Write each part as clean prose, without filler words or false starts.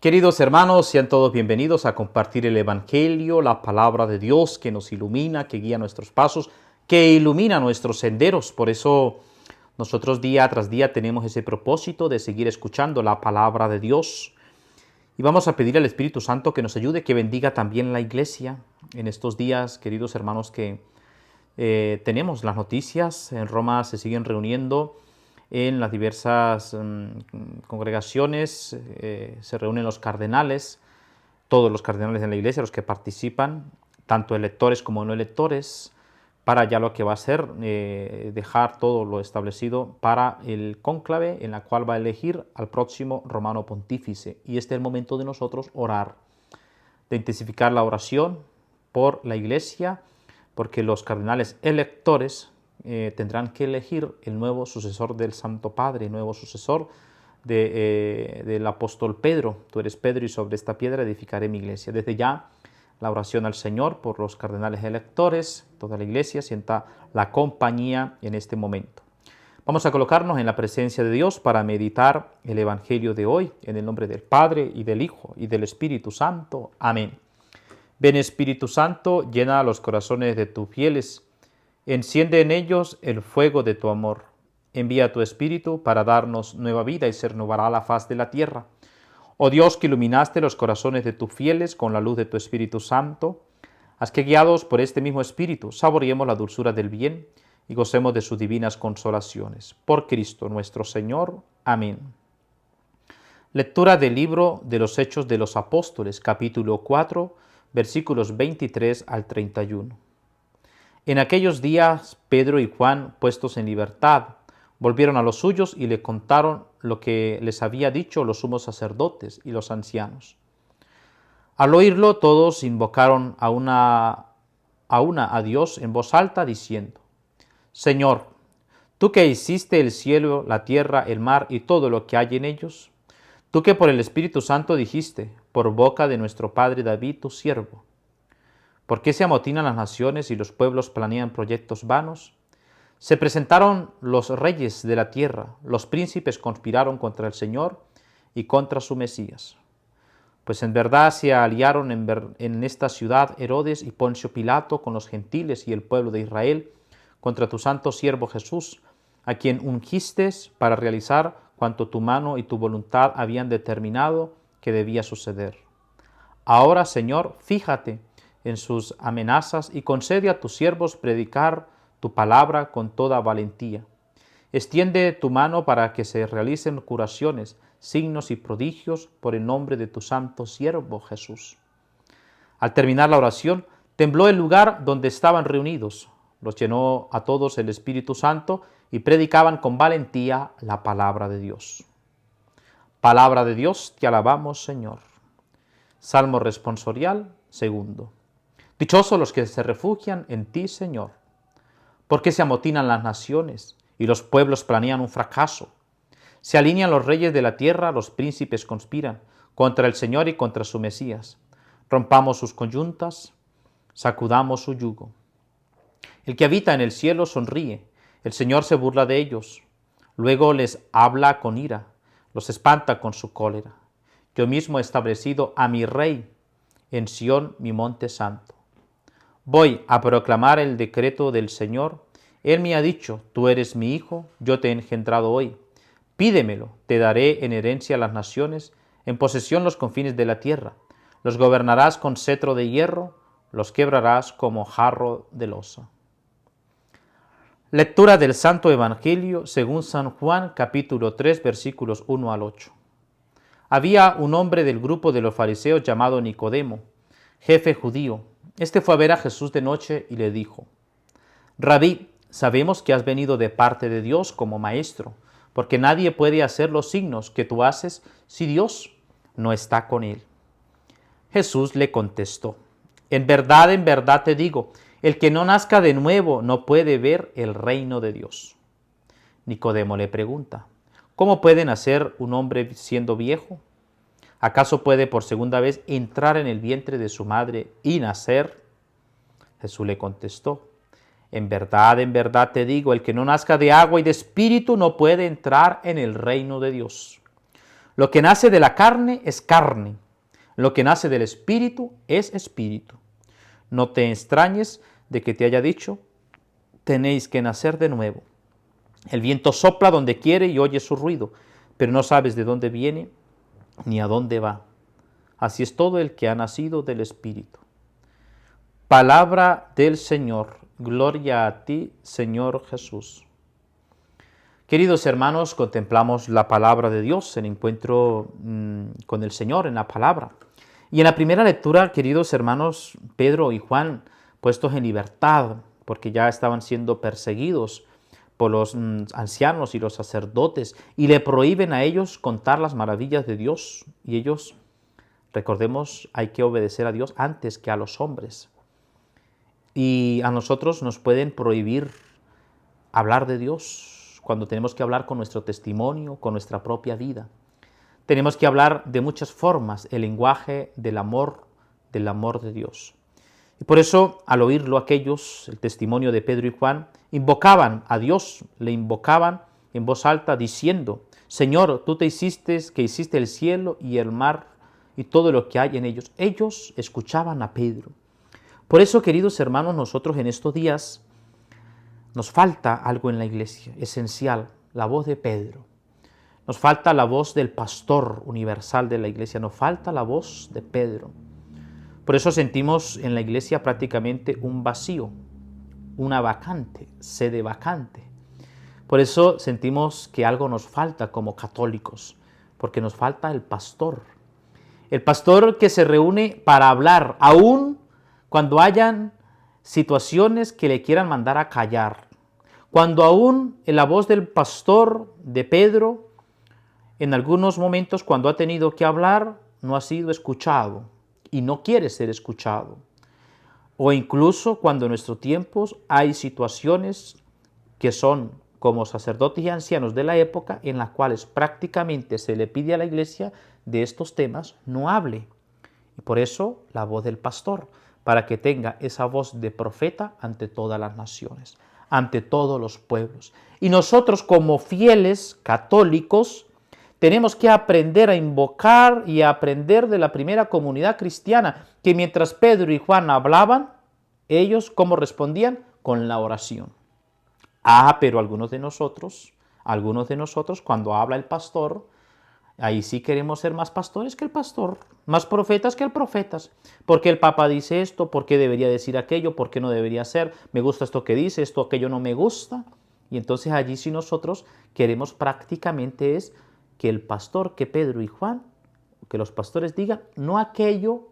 Queridos hermanos, sean todos bienvenidos a compartir el Evangelio, la palabra de Dios que nos ilumina, que guía nuestros pasos, que ilumina nuestros senderos. Por eso nosotros día tras día tenemos ese propósito de seguir escuchando la palabra de Dios. Y vamos a pedir al Espíritu Santo que nos ayude, que bendiga también la iglesia en estos días, queridos hermanos, que tenemos las noticias. En Roma se siguen reuniendo en las diversas congregaciones, se reúnen los cardenales, todos los cardenales en la iglesia, los que participan, tanto electores como no electores, para ya lo que va a ser dejar todo lo establecido para el cónclave en la cual va a elegir al próximo romano pontífice. Y este es el momento de nosotros orar, de intensificar la oración por la iglesia, porque los cardenales electores tendrán que elegir el nuevo sucesor del Santo Padre, el nuevo sucesor del apóstol Pedro. Tú eres Pedro y sobre esta piedra edificaré mi iglesia. Desde ya la oración al Señor por los cardenales electores, toda la iglesia sienta la compañía en este momento. Vamos a colocarnos en la presencia de Dios para meditar el Evangelio de hoy, en el nombre del Padre, y del Hijo, y del Espíritu Santo. Amén. Ven Espíritu Santo, llena los corazones de tus fieles, enciende en ellos el fuego de tu amor. Envía tu Espíritu para darnos nueva vida y se renovará la faz de la tierra. Oh Dios, que iluminaste los corazones de tus fieles con la luz de tu Espíritu Santo, haz que guiados por este mismo Espíritu saboreemos la dulzura del bien y gocemos de sus divinas consolaciones. Por Cristo nuestro Señor. Amén. Lectura del libro de los Hechos de los Apóstoles, capítulo 4, versículos 23 al 31. En aquellos días, Pedro y Juan, puestos en libertad, volvieron a los suyos y le contaron lo que les había dicho los sumos sacerdotes y los ancianos. Al oírlo, todos invocaron a Dios en voz alta, diciendo: Señor, tú que hiciste el cielo, la tierra, el mar y todo lo que hay en ellos, tú que por el Espíritu Santo dijiste, por boca de nuestro padre David, tu siervo, ¿por qué se amotinan las naciones y los pueblos planean proyectos vanos? Se presentaron los reyes de la tierra, los príncipes conspiraron contra el Señor y contra su Mesías. Pues en verdad se aliaron en esta ciudad Herodes y Poncio Pilato con los gentiles y el pueblo de Israel contra tu santo siervo Jesús, a quien ungiste para realizar cuanto tu mano y tu voluntad habían determinado que debía suceder. Ahora, Señor, fíjate en sus amenazas y concede a tus siervos predicar tu palabra con toda valentía. Extiende tu mano para que se realicen curaciones, signos y prodigios por el nombre de tu santo siervo Jesús. Al terminar la oración, tembló el lugar donde estaban reunidos. Los llenó a todos el Espíritu Santo y predicaban con valentía la palabra de Dios. Palabra de Dios, te alabamos, Señor. Salmo responsorial segundo. Dichosos los que se refugian en ti, Señor. ¿Por qué se amotinan las naciones y los pueblos planean un fracaso? Se alinean los reyes de la tierra, los príncipes conspiran contra el Señor y contra su Mesías. Rompamos sus coyuntas, sacudamos su yugo. El que habita en el cielo sonríe, el Señor se burla de ellos. Luego les habla con ira, los espanta con su cólera. Yo mismo he establecido a mi rey en Sión, mi monte santo. Voy a proclamar el decreto del Señor. Él me ha dicho, tú eres mi hijo, yo te he engendrado hoy. Pídemelo, te daré en herencia a las naciones, en posesión los confines de la tierra. Los gobernarás con cetro de hierro, los quebrarás como jarro de loza. Lectura del Santo Evangelio según San Juan, capítulo 3, versículos 1 al 8. Había un hombre del grupo de los fariseos llamado Nicodemo, jefe judío. Este fue a ver a Jesús de noche y le dijo: Rabí, sabemos que has venido de parte de Dios como maestro, porque nadie puede hacer los signos que tú haces si Dios no está con él. Jesús le contestó: en verdad te digo, el que no nazca de nuevo no puede ver el reino de Dios. Nicodemo le pregunta: ¿cómo puede nacer un hombre siendo viejo? ¿Acaso puede por segunda vez entrar en el vientre de su madre y nacer? Jesús le contestó: en verdad te digo, el que no nazca de agua y de espíritu no puede entrar en el reino de Dios. Lo que nace de la carne es carne, lo que nace del espíritu es espíritu. No te extrañes de que te haya dicho, tenéis que nacer de nuevo. El viento sopla donde quiere y oye su ruido, pero no sabes de dónde viene ni a dónde va. Así es todo el que ha nacido del Espíritu. Palabra del Señor. Gloria a ti, Señor Jesús. Queridos hermanos, contemplamos la palabra de Dios, el encuentro con el Señor en la palabra. Y en la primera lectura, queridos hermanos, Pedro y Juan, puestos en libertad, porque ya estaban siendo perseguidos por los ancianos y los sacerdotes, y le prohíben a ellos contar las maravillas de Dios. Y ellos, recordemos, hay que obedecer a Dios antes que a los hombres. Y a nosotros nos pueden prohibir hablar de Dios cuando tenemos que hablar con nuestro testimonio, con nuestra propia vida. Tenemos que hablar de muchas formas, el lenguaje del amor de Dios. Y por eso, al oírlo aquellos, el testimonio de Pedro y Juan, invocaban a Dios, le invocaban en voz alta diciendo, Señor, tú hiciste el cielo y el mar y todo lo que hay en ellos. Ellos escuchaban a Pedro. Por eso, queridos hermanos, nosotros en estos días nos falta algo en la iglesia, esencial, la voz de Pedro. Nos falta la voz del pastor universal de la iglesia, nos falta la voz de Pedro. Por eso sentimos en la iglesia prácticamente un vacío, una vacante, sede vacante. Por eso sentimos que algo nos falta como católicos, porque nos falta el pastor. El pastor que se reúne para hablar, aún cuando hayan situaciones que le quieran mandar a callar. Cuando aún en la voz del pastor de Pedro, en algunos momentos cuando ha tenido que hablar, no ha sido escuchado y no quiere ser escuchado. O incluso cuando en nuestros tiempos hay situaciones que son como sacerdotes y ancianos de la época en las cuales prácticamente se le pide a la iglesia de estos temas no hable. Y por eso la voz del pastor, para que tenga esa voz de profeta ante todas las naciones, ante todos los pueblos. Y nosotros como fieles católicos tenemos que aprender a invocar y a aprender de la primera comunidad cristiana, que mientras Pedro y Juan hablaban, ellos ¿cómo respondían? Con la oración. Pero algunos de nosotros, cuando habla el pastor, ahí sí queremos ser más pastores que el pastor, más profetas que el profetas. ¿Por qué el Papa dice esto? ¿Por qué debería decir aquello? ¿Por qué no debería ser? Me gusta esto que dice, esto, aquello no me gusta. Y entonces allí sí nosotros queremos prácticamente es que el pastor, que Pedro y Juan, que los pastores digan, no aquello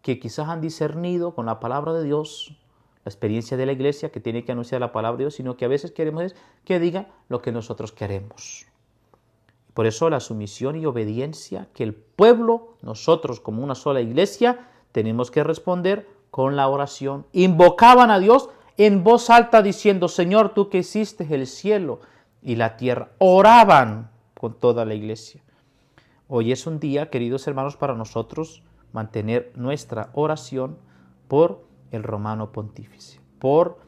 que quizás han discernido con la palabra de Dios, la experiencia de la iglesia que tiene que anunciar la palabra de Dios, sino que a veces queremos es que diga lo que nosotros queremos. Por eso la sumisión y obediencia que el pueblo, nosotros como una sola iglesia, tenemos que responder con la oración. Invocaban a Dios en voz alta diciendo, Señor, tú que hiciste el cielo y la tierra. Oraban con toda la iglesia. Hoy es un día, queridos hermanos, para nosotros mantener nuestra oración por el romano pontífice, por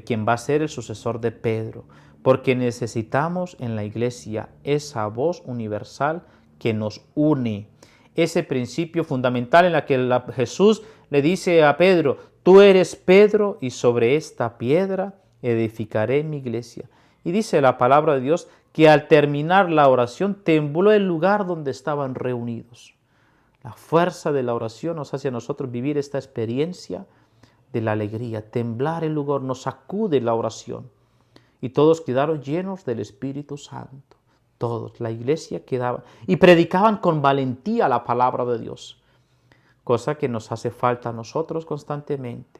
quien va a ser el sucesor de Pedro, porque necesitamos en la iglesia esa voz universal que nos une, ese principio fundamental en la que Jesús le dice a Pedro, tú eres Pedro y sobre esta piedra edificaré mi iglesia. Y dice la palabra de Dios que al terminar la oración tembló el lugar donde estaban reunidos. La fuerza de la oración nos hace a nosotros vivir esta experiencia de la alegría, temblar el lugar, nos sacude la oración. Y todos quedaron llenos del Espíritu Santo. Todos, la iglesia quedaba. Y predicaban con valentía la palabra de Dios. Cosa que nos hace falta a nosotros constantemente.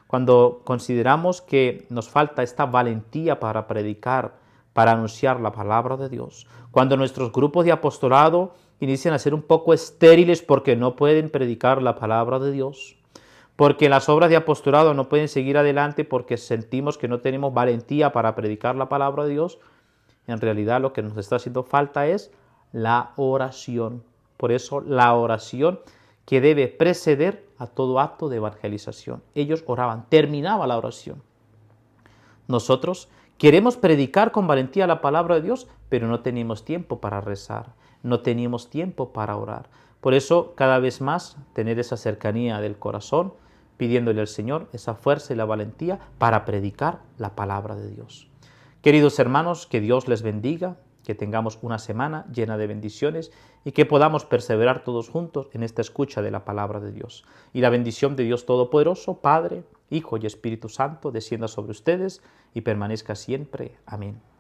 Cuando consideramos que nos falta esta valentía para predicar, para anunciar la palabra de Dios. Cuando nuestros grupos de apostolado inician a ser un poco estériles porque no pueden predicar la palabra de Dios. Porque las obras de apostolado no pueden seguir adelante porque sentimos que no tenemos valentía para predicar la palabra de Dios. En realidad lo que nos está haciendo falta es la oración. Por eso la oración que debe preceder a todo acto de evangelización. Ellos oraban, terminaba la oración. Nosotros Queremos predicar con valentía la palabra de Dios, pero no tenemos tiempo para rezar, no tenemos tiempo para orar. Por eso, cada vez más, tener esa cercanía del corazón, pidiéndole al Señor esa fuerza y la valentía para predicar la palabra de Dios. Queridos hermanos, que Dios les bendiga, que tengamos una semana llena de bendiciones y que podamos perseverar todos juntos en esta escucha de la palabra de Dios. Y la bendición de Dios Todopoderoso, Padre, Hijo y Espíritu Santo, descienda sobre ustedes y permanezca siempre. Amén.